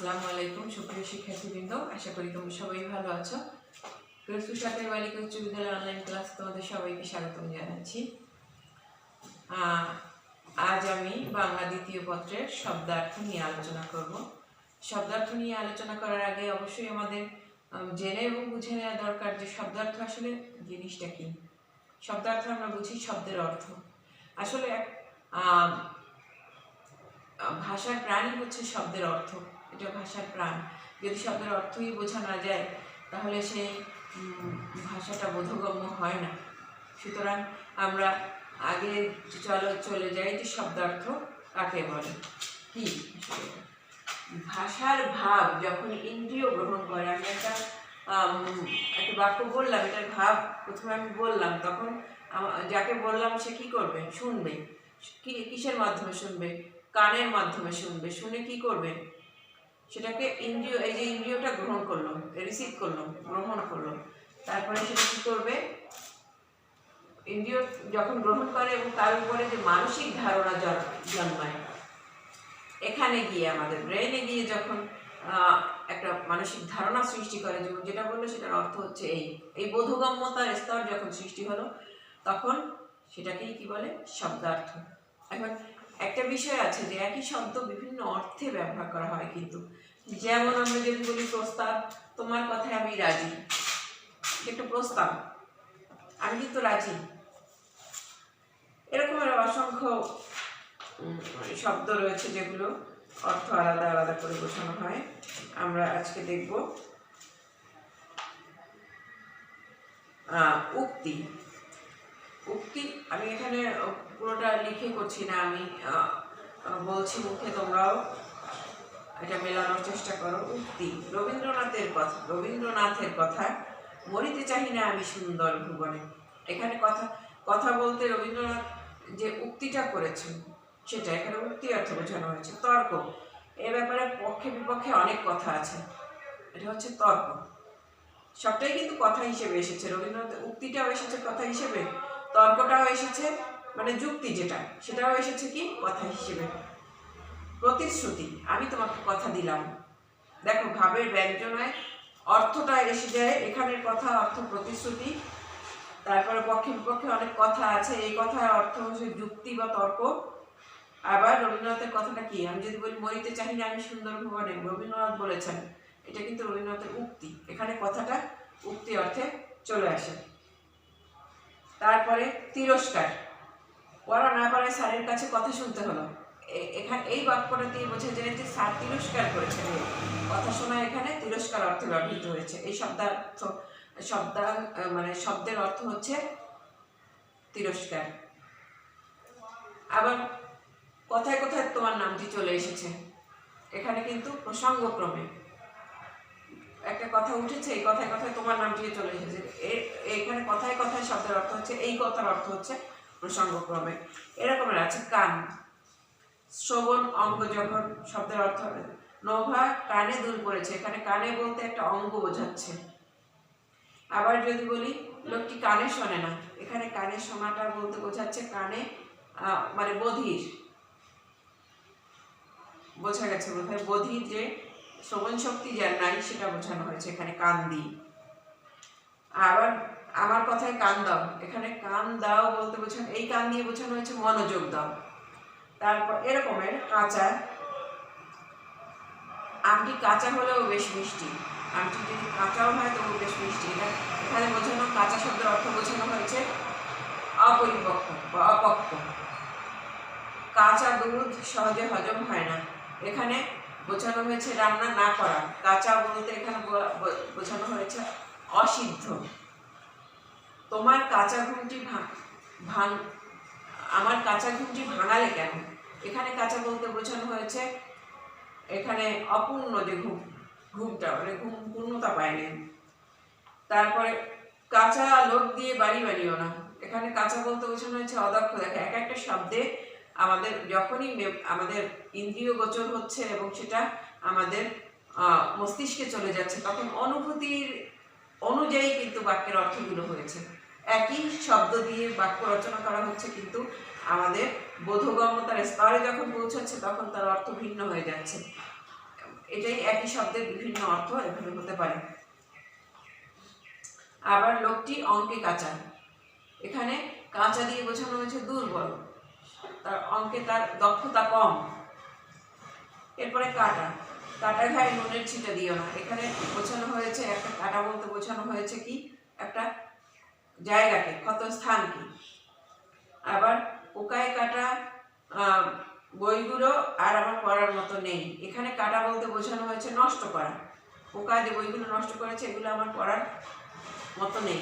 আসসালামু আলাইকুম সুপ্রিয় শিক্ষার্থীবৃন্দ, আশা করি তোমরা সবাই ভালো আছো। সরকারি বালিকা উচ্চ বিদ্যালয়ের অনলাইন ক্লাস তোমাদের সবাইকে স্বাগতম জানাচ্ছি। আজ আমি বাংলা দ্বিতীয় পত্রের শব্দার্থ নিয়ে আলোচনা করব। শব্দার্থ নিয়ে আলোচনা করার আগে অবশ্যই আমাদের জেনে এবং বুঝে নেওয়া দরকার যে শব্দার্থ আসলে জিনিসটা কি। শব্দার্থ আমরা বুঝি শব্দের অর্থ। আসলে ভাষার প্রাণই হচ্ছে শব্দের অর্থ। এটা ভাষার প্রাণ। যদি শব্দের অর্থই বোঝা না যায় তাহলে সেই ভাষাটা বোধগম্য হয় না। সুতরাং আমরা আগে চলে যাই যে শব্দার্থ কাকে বলে। কি ভাষার ভাব যখন ইন্দ্রিয় গ্রহণ করে, আমি একটা বাক্য বললাম, এটার ভাব প্রথমে আমি বললাম, তখন যাকে বললাম সে কি করবে? শুনবে। কিসের মাধ্যমে শুনবে? কানের মাধ্যমে শুনবে। শুনে কি করবে? সেটাকে ইন্দ্রিয়, এই যে ইন্দ্রিয়টা গ্রহণ করলো, রিসিভ করলো, গ্রহণ করলো, তারপরে সেটা কি করবে? ইন্দ্রিয় যখন গ্রহণ করে এবং তার উপরে যে মানসিক ধারণা জন্মায়, এখানে গিয়ে আমাদের ব্রেনে গিয়ে যখন একটা মানসিক ধারণা সৃষ্টি করে, যেটা বললো সেটার অর্থ হচ্ছে এই বোধগম্যতার স্তর যখন সৃষ্টি হলো, তখন সেটাকেই কি বলে? শব্দার্থ। এখন একটা বিষয় আছে যে একই শব্দ বিভিন্ন অর্থে ব্যবহার করা হয়, কিন্তু যেমন আমরা যদি বলি প্রস্তাব, তোমার কথায় আমি রাজি, একটা প্রস্তাব, আমি কিন্তু রাজি। এরকম অসংখ্য শব্দ রয়েছে যেগুলো অর্থ আলাদা আলাদা করে বোঝানো হয়। আমরা আজকে দেখব উক্তি। উক্তি আমি এখানে পুরোটা লিখে করছি না, আমি বলছি মুখে, তোমরাও এটা মেলানোর চেষ্টা করো। উক্তি রবীন্দ্রনাথের কথা, মরিতে চাহি না আমি সুন্দর ভুবনে। এখানে কথা বলতে রবীন্দ্রনাথ যে উক্তিটা করেছেন সেটা এখানে উক্তি অর্থ বোঝানো হয়েছে। তর্ক, এ ব্যাপারে পক্ষে বিপক্ষে অনেক কথা আছে, এটা হচ্ছে তর্ক। সবটাই কিন্তু কথা হিসেবে এসেছে। রবীন্দ্রনাথের উক্তিটাও এসেছে কথা হিসেবে, তর্কটাও এসেছে, মানে যুক্তি যেটা, সেটাও এসেছে কি কথা হিসেবে। প্রতিশ্রুতি, আমি তোমাকে কথা দিলাম। দেখো ভাবের ব্যঞ্জনায় অর্থটা এসে যায়, এখানের কথা অর্থ প্রতিশ্রুতি। তারপরে পক্ষে বিপক্ষে অনেক কথা আছে, এই কথার অর্থ হচ্ছে যুক্তি বা তর্ক। আবার রবীন্দ্রনাথের কথাটা কি? আমি যদি বলি মরিতে চাহি না আমি সুন্দর ভুবনে, রবীন্দ্রনাথ বলেছেন, এটা কিন্তু রবীন্দ্রনাথের উক্তি। এখানে কথাটা উক্তি অর্থে চলে আসে। তারপরে তিরস্কার, পড়া না পারে স্যারের কাছে কথা শুনতে হলো। এখানে এই বাক্যটা দিয়ে বোঝা যায় যে স্যার তিরস্কার করেছেন। কথা শোনা এখানে তিরস্কার অর্থে ব্যবহৃত হয়েছে। এই মানে শব্দের অর্থ হচ্ছে তিরস্কার। আবার কথায় কথায় তোমার নামটি চলে এসেছে, এখানে কিন্তু প্রসঙ্গক্রমে একটা কথা উঠেছে, এই কথায় কথায় তোমার নামটি চলে এসেছে। এখানে কথায় কথায় শব্দের অর্থ হচ্ছে এই কথার অর্থ হচ্ছে প্রসঙ্গক্রমে। এরকমের আছে কান, শ্রবণ অঙ্গ যখন শব্দের অর্থ হবে। নোভা কানে দুল পড়েছে, এখানে কানে বলতে একটা অঙ্গ বোঝাচ্ছে। আবার যদি বলি লোকটি কানে শোনে না, এখানে কানে শোনাটা বলতে বোঝাচ্ছে কানে মানে বধির। বোঝা গেছে বোধহয়, বধির যে শ্রবণ শক্তি যার নাই সেটা বোঝানো হয়েছে এখানে কান দি। আবার আমার কথায় কান দাও, এখানে কান দাও বলতে বোঝানো, এই কান দিয়ে বোঝানো হয়েছে মনোযোগ দাও। তারপর এরকমের কাঁচা, আমটি কাঁচা হলেও বেশ মিষ্টি, আমটি যদি কাঁচাও হয় তবু বেশ মিষ্টি। এখানে বোঝানো কাঁচা শব্দের অর্থ বোঝানো হয়েছে অপরিপক্ক বা অপক্ক। কাঁচা দুধ সহজে হজম হয় না, এখানে বোঝানো হয়েছে রান্না না করা। কাঁচা বলতে এখানে বোঝানো হয়েছে অসিদ্ধ। তোমার কাঁচা ঘুমটি আমার কাঁচা ঘুমটি ভাঙালে কেন, এখানে কাঁচা বলতে বোঝানো হয়েছে এখানে অপূর্ণ যে ঘুমটা, মানে ঘুম পূর্ণতা পায়নি। তারপরে কাঁচা লোক দিয়ে বাড়ি বানিও না, এখানে কাঁচা বলতে বোঝানো হয়েছে অদক্ষ। দেখে এক একটা শব্দে আমাদের যখনই আমাদের ইন্দ্রিয় গোচর হচ্ছে এবং সেটা আমাদের মস্তিষ্কে চলে যাচ্ছে, তখন অনুভূতির অনুযায়ী কিন্তু বাক্যের অর্থগুলো হয়েছে। একই শব্দ দিয়ে বাক্য রচনা করা হচ্ছে, কিন্তু আমাদের বোধগম্যতার স্তরে যখন পৌঁছাচ্ছে তখন তার অর্থ ভিন্ন হয়ে যাচ্ছে। এটাই একই শব্দের বিভিন্ন অর্থ এভাবে হতে পারে। আবার লোকটি অঙ্কে কাঁচা, এখানে কাঁচা দিয়ে বোঝানো হয়েছে দুর্বল, তার অঙ্কে তার দক্ষতা কম। এরপরে কাটা, কাটা ঘায়ে নুনের ছিটা দিও না, এখানে বোঝানো হয়েছে একটা কাটা বলতে বোঝানো হয়েছে কি একটা জায়গাকে, ক্ষতস্থানকে। আবার পোকায় কাটা বইগুলো আর আমার পড়ার মতো নেই, এখানে কাটা বলতে বোঝানো হয়েছে নষ্ট করা, পোকা যে বইগুলো নষ্ট করেছে এগুলো আমার পড়ার মতো নেই।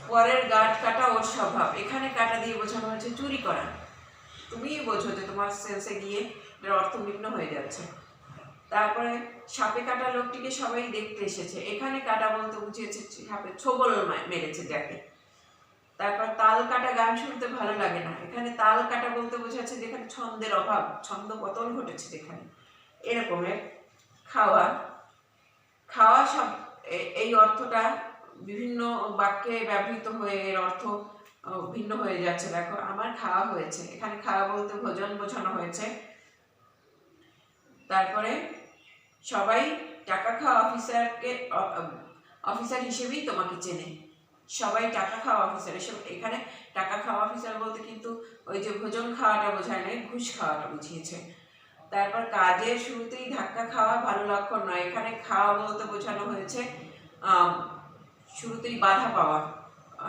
পরের গাঁট কাটা ওর স্বভাব, এখানে কাটা দিয়ে বোঝানো হয়েছে চুরি করা। তুমিই বোঝো যে তোমার সেন্সে গিয়ে এর অর্থ ভিন্ন হয়ে যাচ্ছে। তারপরে সাপে কাটা লোকটিকে সবাই দেখতে এসেছে, এখানে কাটা বলতে বুঝিয়েছে সাপে ছোবল মেরেছে যাকে। তারপর তাল কাটা গান শুনতে ভালো লাগে না, এখানে তাল কাটা বলতে বোঝাচ্ছে যেখানে ছন্দের অভাব, ছন্দ পতন ঘটেছে যেখানে। এরকমের খাওয়া, খাওয়া সব এই অর্থটা বিভিন্ন বাক্যে ব্যবহৃত হয়ে এর অর্থ ভিন্ন হয়ে যাচ্ছে। দেখো, আমার খাওয়া হয়েছে, এখানে খাওয়া বলতে ভোজন বোঝানো হয়েছে। তারপরে সবাই টাকা খাওয়া অফিসারকে অফিসার হিসেবেই তোমাকে চেনে, সবাই টাকা খাওয়া অফিসার হিসেবে, এখানে টাকা খাওয়া অফিসার বলতে কিন্তু ওই যে ভোজন খাওয়াটা বোঝায় নাই, ঘুষ খাওয়াটা বুঝিয়েছে। তারপর কাজের শুরুতেই ধাক্কা খাওয়া ভালো লক্ষণ নয়, এখানে খাওয়া বলতে বোঝানো হয়েছে শুরুতেই বাধা পাওয়া,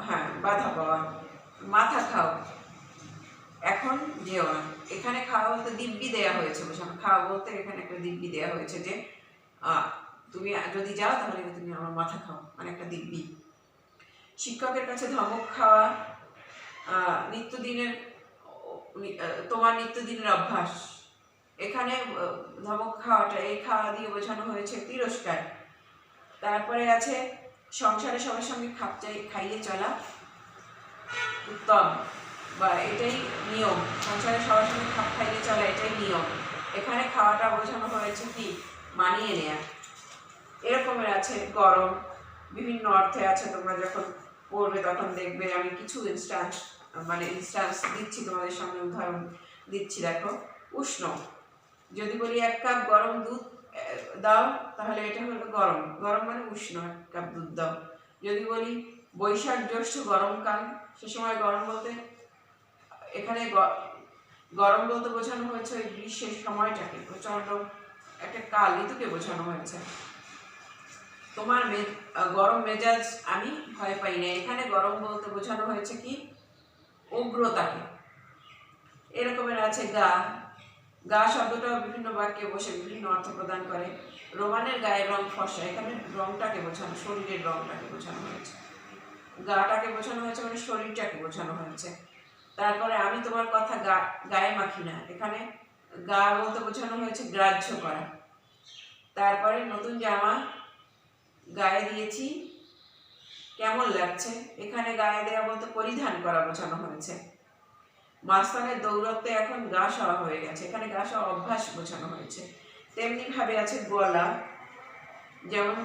হ্যাঁ বাধা পাওয়া। মাথা খাও, এখন যেও না, এখানে খাওয়া বলতে দিব্যি দেয়া হয়েছে বোঝানো, খাওয়া বলতে এখানে একটা দিব্যি দেয়া হয়েছে যে তুমি যদি যাও তাহলে তুমি আমার মাথা খাও, মানে একটা দিব্যি। শিক্ষকের কাছে ধমক খাওয়া নিত্যদিনের, তোমার নিত্যদিনের অভ্যাস, এখানে ধমক খাওয়াটা এই খাওয়া দিয়ে বোঝানো হয়েছে তিরস্কার। তারপরে আছে সংসারে সবার সঙ্গে খাইয়ে চলা উত্তম, বা এটাই নিয়ম, সংসারে সবার সঙ্গে খাপ খাইয়ে চলা এটাই নিয়ম, এখানে খাওয়াটা বোঝানো হয়েছে কি মানিয়ে নেয়া। এরকমের আছে গরম, বিভিন্ন অর্থে আছে, তোমরা যখন পড়বে তখন দেখবে। আমি কিছু ইনস্টান্স দিচ্ছি তোমাদের সামনে, উদাহরণ দিচ্ছি। দেখো, উষ্ণ, যদি বলি 1 কাপ গরম দুধ দাও তাহলে এটা হলো গরম, গরম মানে উষ্ণ, 1 কাপ দুধ দাও। যদি বলি বৈশাখ জ্যৈষ্ঠ গরমকাল, সে সময় গরম বলতে এখানে গরম বলতে বোঝানো হয়েছে ওই গ্রীষ্মের সময়টাকে, প্রচন্ড একটা কাল, ঋতুকে বোঝানো হয়েছে। তোমার গরম মেজাজ আমি ভয় পাই না, এখানে গরম বলতে বোঝানো হয়েছে কি উগ্রতাকে। এরকমের আছে গা, গা শব্দটাও বিভিন্ন বাক্যে বসে বিভিন্ন অর্থ প্রদান করে। রোমানের গায়ের রং ফর্সা, এখানে রংটাকে বোঝানো, শরীরের রংটাকে বোঝানো হয়েছে, গাটাকে বোঝানো হয়েছে মানে শরীরটাকে বোঝানো হয়েছে। তারপরে আমি তোমার কথা গায়ে মাখি না, এখানে গা বলতে বোঝানো হয়েছে গ্রাহ্য করা। তারপরে নতুন জামা গায়ে দিয়েছি কেমন লাগছে, এখানে গায়ে দেওয়া বলতে পরিধান করা বোঝানো হয়েছে। মাস্তানের দৌড়ত্বে এখন গা সওয়া হয়ে গেছে, এখানে গা সওয়া অভ্যাস বোঝানো হয়েছে। তেমনি ভাবে আছে গলা, যেমন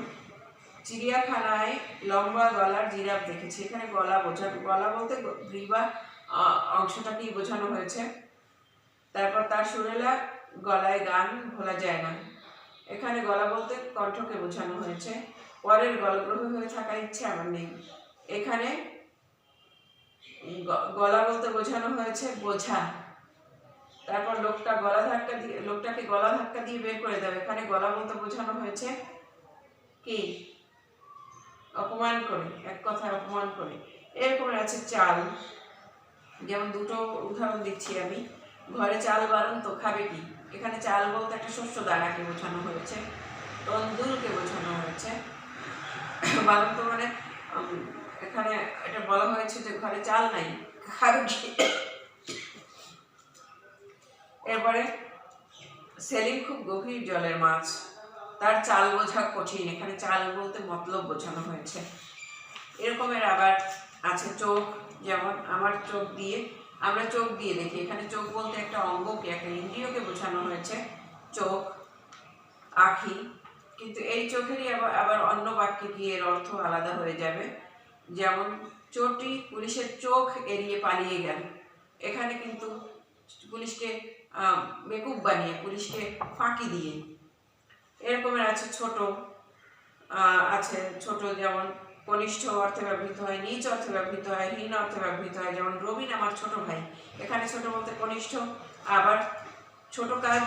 চিড়িয়াখানায় লম্বা গলার জিরাফ দেখেছি, এখানে গলা বোঝানো, গলা বলতে গ্রীবা অংশটাকেই বোঝানো হয়েছে। তারপর তার সুরেলা গলায় গান ভোলা যায় না, এখানে গলা বলতে কণ্ঠকে বোঝানো হয়েছে। পরের গলগ্রহ হয়ে থাকার ইচ্ছে আমার নেই, এখানে গলা বলতে বোঝানো হয়েছে বোঝা। তারপর লোকটাকে গলা ধাক্কা দিয়ে বের করে দেবে, এখানে গলা বলতে বোঝানো হয়েছে কি অপমান করে, এক কথায় অপমান করে। এরকম আছে চাল, যেমন দুটো উদাহরণ দিচ্ছি আমি। ঘরে চাল বারণ তো খাবে কি, এখানে চাল বলতে একটা শস্য দানাকে বোঝানো হয়েছে, তন্দুরকে বোঝানো হয়েছে। বারণ তো মানে এখানে এটা বলা হয়েছে যে ঘরে চাল নাই, খাবে কি। এরপরে সেলিম খুব গভীর জলের মাছ, তার চাল বোঝা কঠিন, এখানে চাল বলতে মতলব বোঝানো হয়েছে। এরকমের আবার আছে চোখ, যেমন আমরা চোখ দিয়ে দেখি, এখানে চোখ বলতে একটা অঙ্গকে, একটা ইন্দ্রিয়কে বোঝানো হয়েছে চোখ, আখি। কিন্তু এই চোখেরই আবার অন্য বাক্যে গিয়ে এর অর্থ আলাদা হয়ে যাবে। যেমন চোরটি পুলিশের চোখ এড়িয়ে পালিয়ে গেল, এখানে কিন্তু পুলিশকে বেকুব বানিয়ে, পুলিশকে ফাঁকি দিয়ে। এরকমের আছে ছোট, আছে ছোট যেমন কনিষ্ঠ অর্থে ব্যবহৃত হয়, নিজ অর্থে ব্যবহৃত হয়, হীন অর্থে ব্যবহৃত হয়। যেমন রবিন আমার ছোট ভাই, এখানে ছোট বলতে কনিষ্ঠ। আবার ছোট কাজ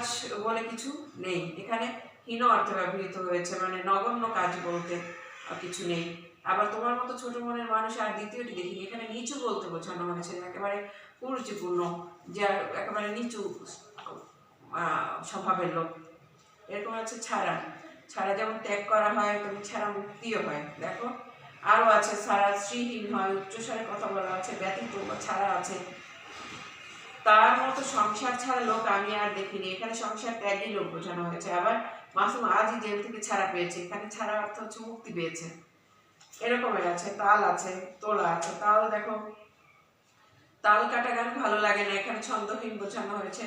বলে কিছু নেই, এখানে হীন অর্থে ব্যবহৃত হয়েছে, মানে নগণ্য কাজ বলতে কিছু নেই। আবার তোমার মতো ছোট মনের মানুষ আর দ্বিতীয়টি দেখিনি, এখানে নিচু বলতে বোঝানো হয়েছে, একেবারে কুরুচিপূর্ণ, যার একেবারে নিচু স্বভাবের লোক। এরকম আছে ছাড়া, ছাড়া যেমন ত্যাগ করা হয় তেমনি ছাড়া মুক্তিও হয়। দেখো আরও আছে ছাড়া শ্রীহীন হয়, উচ্চস্বরে কথা বলা আছে, ব্যতীত বা ছাড়া আছে। তার মতো সংসার ছাড়া লোক আমি আর দেখিনি, এখানে সংসার ত্যাগী লোক বোঝানো হয়েছে। আবার মাসুম আজই জেল থেকে ছাড়া পেয়েছে, এখানে ছাড়া অর্থ হচ্ছে মুক্তি পেয়েছে। এরকমের আছে তাল আছে, তোলা আছে। তাল দেখো, তাল কাটা গান ভালো লাগে না, এখানে ছন্দহীন বোঝানো হয়েছে।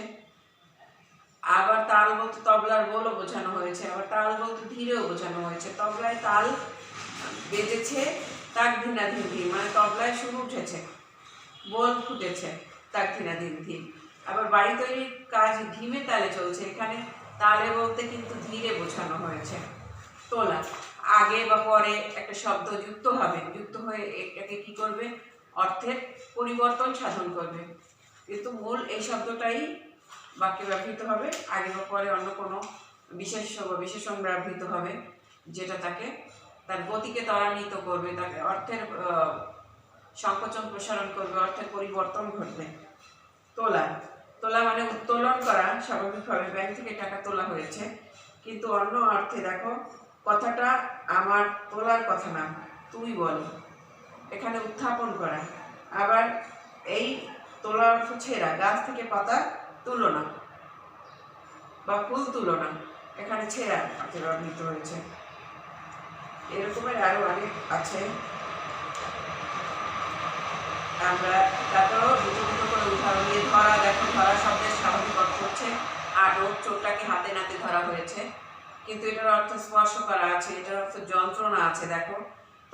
আবার তাল বলতে তবলার বোলও বোঝানো হয়েছে, আবার তাল বলতে ধীরেও বোঝানো হয়েছে। তবলায় তাল বেজেছে তাক ধীনাধীন ধীর, মানে তবলায় সুর উঠেছে, বোল ফুটেছে তাক ধীনাধীন ধীর। আবার বাড়ি তৈরির কাজ ধিমে তালে চলছে, এখানে তালে বলতে কিন্তু ধীরে বোঝানো হয়েছে। তোলা আগে বা পরে একটা শব্দ যুক্ত হবে, যুক্ত হয়ে এটাকে কি করবে, অর্থের পরিবর্তন সাধন করবে, কিন্তু মূল এই শব্দটাই বাক্যে ব্যবহৃত হবে, আগে বা পরে অন্য কোনো বিশেষ্য বা বিশেষণ ব্যবহৃত হবে, যেটা তাকে তার গতিকে ত্বরান্বিত করবে, তাকে অর্থের সংকোচন প্রসারণ করবে, অর্থের পরিবর্তন ঘটবে। তোলা, তোলা মানে উত্তোলন করা, স্বাভাবিকভাবে ব্যাংক থেকে টাকা তোলা হয়েছে, কিন্তু অন্য অর্থে দেখো কথাটা আমার তোলার কথা না, তুই বল, এখানে উত্থাপন করা। আবার এই তোলা অর্থ ছেঁড়া, গাছ থেকে পাতা তুলনা বা ফুল তুলনা, এখানে ছেঁড়া অর্থে ব্যবহৃত হয়েছে। এরকমের আরো অনেক আছে, আমরা তারপরেও দুটো দুটো করে উদাহরণ দিয়ে। ধরা, দেখো ধরা শব্দের স্বাভাবিক অর্থ হচ্ছে আটক, চোরটাকে হাতে নাতে ধরা হয়েছে, কিন্তু এটার অর্থ স্পর্শ করা আছে, এটার অর্থ যন্ত্রণা আছে। দেখো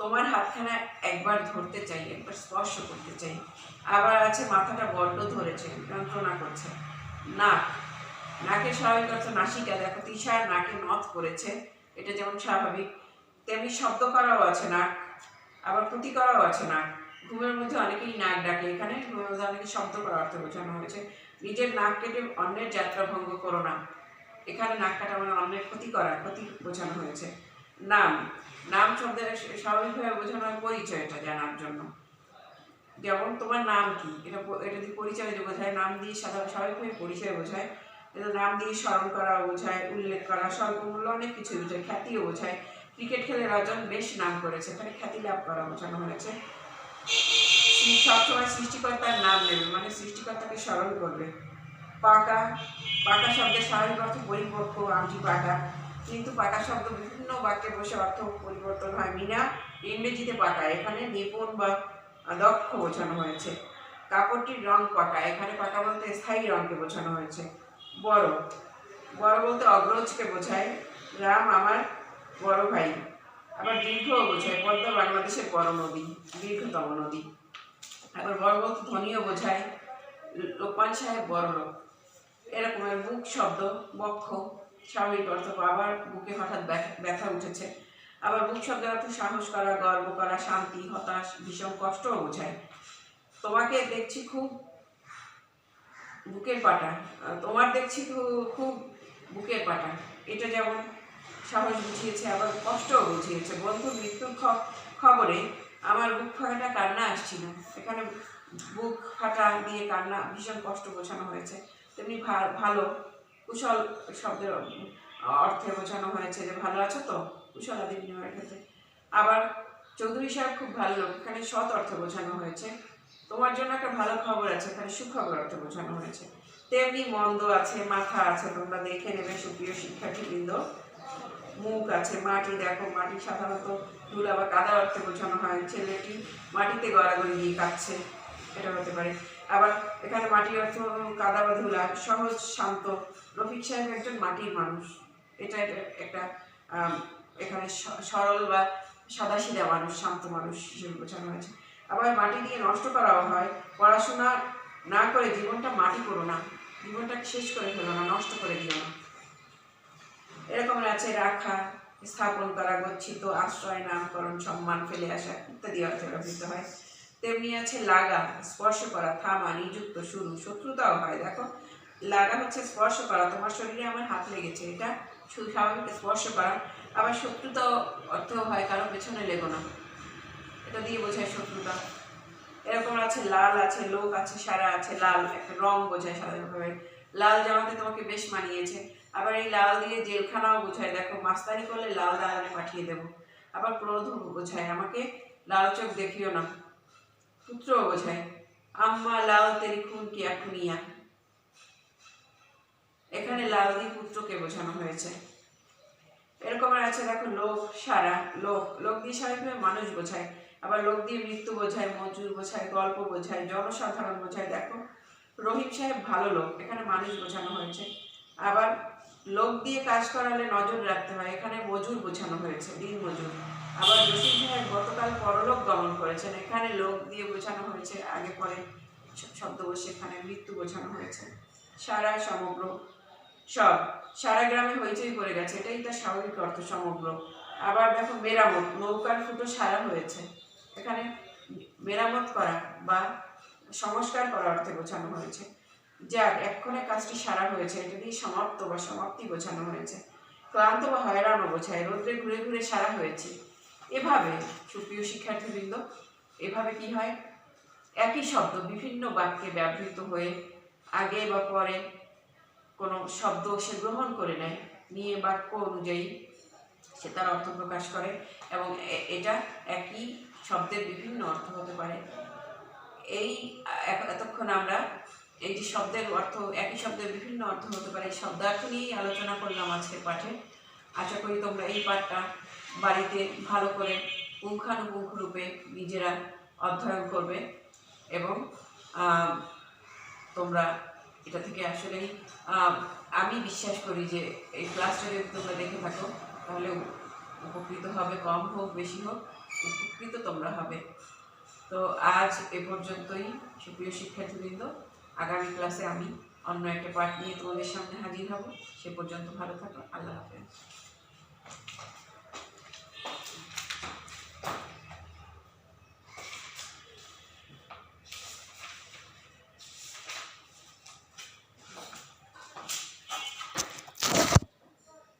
তোমার হাতখানা একবার ধরতে চাই, একবার স্পর্শ করতে চাই। আবার আছে মাথাটা বড্ড ধরেছে, যন্ত্রণা করছে। নাক, নাকের স্বাভাবিক অর্থ নাসিকা, দেখো তিসার নাকে নথ করেছে, এটা যেমন স্বাভাবিক তেমনি শব্দ করাও আছে নাক, আবার ক্ষতি করাও আছে নাক। ঘুমের মধ্যে অনেকেই নাক ডাকে, এখানে ঘুমের মধ্যে অনেকে শব্দ করার অর্থ বোঝানো হয়েছে। নিজের নাক কেটে অন্যের যাত্রা ভঙ্গ করো না, এখানে নাক কাটা মানে অন্যের ক্ষতি করা, ক্ষতি বোঝানো হয়েছে। নাম, নাম শব্দের স্বাভাবিকভাবে বোঝানো হয় পরিচয়টা জানার জন্য, যেমন তোমার নাম কি, এটা এটা যদি পরিচয় বোঝায়, নাম দিয়ে স্বাভাবিকভাবে পরিচয় বোঝায়, কিন্তু নাম দিয়ে স্মরণ করা বোঝায়, উল্লেখ করা, স্বল্পমূল্য অনেক কিছু বোঝায়, খ্যাতিও বোঝায়। ক্রিকেট খেলে রজন বেশ নাম করেছে, এখানে খ্যাতি লাভ করা বোঝানো হয়েছে। সবসময় সৃষ্টিকর্তার নাম নেবে, মানে সৃষ্টিকর্তাকে স্মরণ করবে। পাকা, পাকা শব্দের স্বাভাবিক অর্থ পরিপক্ক, আমটি পাকা, কিন্তু পাকা শব্দ বিভিন্ন বাক্যে বসে অর্থ পরিবর্তন হয়। মিনা ইংরেজিতে পাকা, এখানে নিপুণ বা দক্ষ বোঝানো হয়েছে। কাপড়টির রং পাকা, এখানে পাকা বলতে স্থায়ী রঙকে বোঝানো হয়েছে। বড়, বড় বলতে অগ্রজকে বোঝায়, রাম আমার বড় ভাই। আবার দীর্ঘও বোঝায়, পদ্মা বাংলাদেশের বড় নদী, দীর্ঘতম নদী। আবার বড় বলতে ধনীও বোঝায়, লোকমান সাহেব বড় লোক। এরকমের বুক শব্দ, বক্ষ, স্বাভাবিক অর্থ, আবার বুকে হঠাৎ ব্যথা উঠেছে। আবার বুক শব্দের অর্থ সাহস করা, গর্ব করা, শান্তি, হতাশ, ভীষণ কষ্টও বোঝায়। তোমাকে দেখছি খুব বুকের পাটা, তোমার দেখছি খুব বুকের পাটা, এটা যেমন সাহস বুঝিয়েছে, আবার কষ্টও বুঝিয়েছে। বন্ধুর মৃত্যুর খবরে আমার বুক ফাটাটা কান্না আসছিল, এখানে বুক ফাটা দিয়ে কান্না, ভীষণ কষ্ট বোঝানো হয়েছে। তেমনি ভালো, কুশল শব্দের অর্থে বোঝানো হয়েছে যে ভালো আছো তো, কুশল আদি বিনিময়ের ক্ষেত্রে। আবার চৌধুরী সাহেব খুব ভালো লোক, এখানে সৎ অর্থে বোঝানো হয়েছে। তোমার জন্য একটা ভালো খবর আছে, এখানে সুখবর অর্থে বোঝানো হয়েছে। তেমনি মন্দ আছে, মাথা আছে, তোমরা দেখে নেবে সুপ্রিয় শিক্ষার্থীবৃন্দ। মুখ আছে, মাটি, দেখো মাটি সাধারণত ধুলা বা কাদা অর্থে বোঝানো হয়, ছেলেটি মাটিতে গড়াগড়ি দিয়ে কাটছে, এটা হতে পারে। আবার এখানে মাটির অর্থ কাদা বা ধুলা, সহজ, শান্ত। রফিক সাহেব একজন মাটির মানুষ, এটা একটা এখানে সরল বা সাদাসিধা মানুষ, শান্ত মানুষ হিসেবে বোঝানো হয়েছে। আবার মাটি দিয়ে নষ্ট করাও হয়, পড়াশোনা না করে জীবনটা মাটি করো না, জীবনটাকে শেষ করে ফেলো না, নষ্ট করে দিও না। এরকম আছে রাখা, স্থাপন করা, গচ্ছিত, আশ্রয়, নামকরণ, সম্মান, ফেলে আসা ইত্যাদি অর্থে ব্যবহৃত হয়। তেমনি আছে লাগা, স্পর্শ করা, থামা, নিযুক্ত, শুরু, শত্রুতাও হয়। দেখো, লাগা হচ্ছে স্পর্শ করা, তোমার শরীরে আমার হাত লেগেছে, এটা শুধু স্বাভাবিক স্পর্শ করা। আবার শত্রুতাও অর্থেও হয়, কারো পেছনে লেগো না, এটা দিয়ে বোঝায় শত্রুতা। এরকম আছে লাল আছে, লোক আছে, সারা আছে। লাল একটা রং বোঝায় সাধারণভাবে, লাল জামাতে তোমাকে বেশ মানিয়েছে। আবার এই লাল দিয়ে জেলখানাও বোঝায়, দেখো মাস্তানি করলে লাল দালানে পাঠিয়ে দেবো। আবার ক্রোধ বোঝায়, আমাকে লাল চোখ দেখিও না। পুত্রও বোঝায়, আম্মা লাল তেরি খুন কিয়া খুনিয়া, এখানে লাল দিয়ে পুত্রকে বোঝানো হয়েছে। এরকম আছে দেখো লোক, সারা, লোক, লোক দিয়ে স্বাভাবিকভাবে মানুষ বোঝায়। আবার লোক দিয়ে মৃত্যু বোঝায়, মজুর বোঝায়, গল্প বোঝায়, জনসাধারণ বোঝায়। দেখো রহিম সাহেব ভালো লোক, এখানে মানুষ বোঝানো হয়েছে। আবার লোক দিয়ে কাজ করালে নজর রাখতে হয়, এখানে মজুর বোঝানো হয়েছে, দিন মজুর। আবার জসিম সাহেব গতকাল পরলোক গমন করেছেন, এখানে লোক দিয়ে বোঝানো হয়েছে, আগে পরে শব্দ বসে এখানে মৃত্যু বোঝানো হয়েছে। সারা, সমগ্র, সব, সারা গ্রামে হইচই পড়ে গেছে, এটাই তার স্বাভাবিক অর্থ, সমগ্র। আবার দেখো মেরামত, নৌকার ফুটো সারা হয়েছে, এখানে মেরামত করা বা সংস্কার করা অর্থে বোঝানো হয়েছে। যাক এক্ষণে কাজটি সারা হয়েছে, এটা দিয়ে সমাপ্ত বা সমাপ্তি বোঝানো হয়েছে। ক্লান্ত বা হয়রানও বোঝায়, রোদ্রে ঘুরে ঘুরে সারা হয়েছে। এভাবে সুপ্রিয় শিক্ষার্থীবৃন্দ, এভাবে কি হয়, একই শব্দ বিভিন্ন বাক্যে ব্যবহৃত হয়ে আগে বা পরে কোনো শব্দ সে গ্রহণ করে নেয়, নিয়ে বাক্য অনুযায়ী সে তার অর্থ প্রকাশ করে, এবং এটা একই শব্দের বিভিন্ন অর্থ হতে পারে। এই এতক্ষণ আমরা এই যে শব্দের অর্থ, একই শব্দের বিভিন্ন অর্থ হতে পারে, এই শব্দার্থ নিয়েই আলোচনা করলাম আজকের পাঠে। আশা করি তোমরা এই পাঠটা বাড়িতে ভালো করে পুঙ্খানুপুঙ্খ রূপে নিজেরা অধ্যয়ন করবে, এবং তোমরা এটা থেকে আসলেই আমি বিশ্বাস করি যে এই ক্লাসটা যদি তোমরা দেখে থাকো তাহলে উপকৃত হবে, কম হোক বেশি হোক উপকৃত তোমরা হবে। তো আজ এ পর্যন্তই সুপ্রিয় শিক্ষার্থীবৃন্দ, আগামী ক্লাসে আমি অন্য একটা পাঠ নিয়ে তোমাদের সামনে হাজির হব। সে পর্যন্ত ভালো থাকো, আল্লাহ হাফেজ।